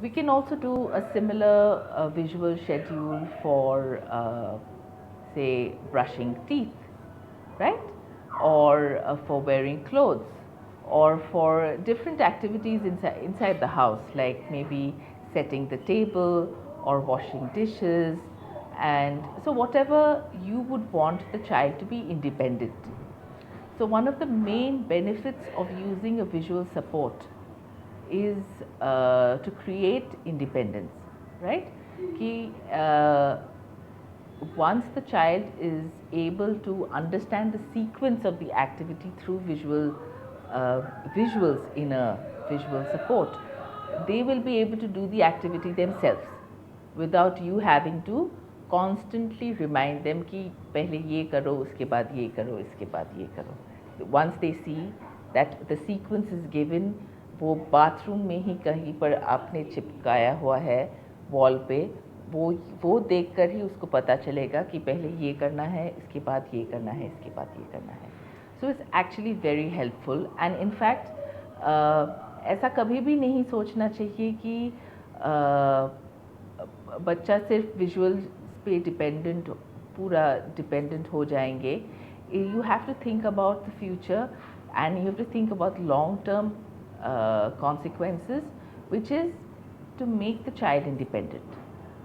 We can also do a similar visual schedule for, say, brushing teeth, right? Or for wearing clothes, or for different activities inside the house, like maybe setting the table or washing dishes. And so, whatever you would want the child to be independent. So, one of the main benefits of using a visual support is to create independence, right? कि once the child is able to understand the sequence of the activity through visuals in a visual support, they will be able to do the activity themselves without you having to constantly remind them कि पहले ये करो, उसके बाद ये करो, इसके बाद ये करो. Once they see that the sequence is given, वो बाथरूम में ही कहीं पर आपने चिपकाया हुआ है वॉल पे, वो देखकर ही उसको पता चलेगा कि पहले ये करना है, इसके बाद ये करना है, इसके बाद ये करना है. So it's actually very helpful. And in fact ऐसा कभी भी नहीं सोचना चाहिए कि बच्चा सिर्फ विजुअल्स पे डिपेंडेंट, पूरा डिपेंडेंट हो जाएंगे. You have to think about the future and you have to think about long term consequences, which is to make the child independent.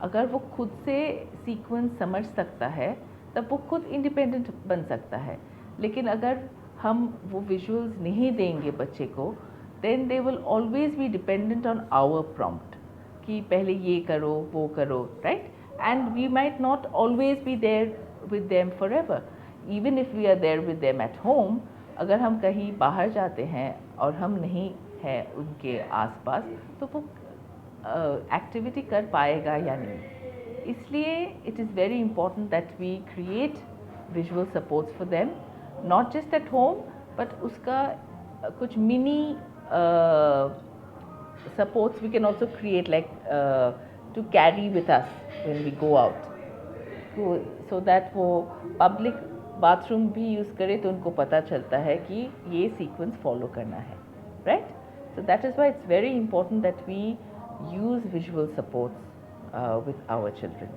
अगर वो खुद से सीक्वेंस समझ सकता है तब वो खुद इंडिपेंडेंट बन सकता है. लेकिन अगर हम वो विजुअल्स नहीं देंगे बच्चे को, then they will always be dependent on our prompt कि पहले ये करो, वो करो, right? And we might not always be there with them forever. Even if we are there with them at home, अगर हम कहीं बाहर जाते हैं और हम नहीं है उनके आसपास, तो वो एक्टिविटी कर पाएगा या नहीं. इसलिए it is very important that we create visual supports for them, not just at home, but उसका कुछ mini supports we can also create, like to carry with us when we go out, so that वो public bathroom भी use करे तो उनको पता चलता है कि ये सीक्वेंस फॉलो करना है, right? So that is why it's very important that we use visual supports with our children.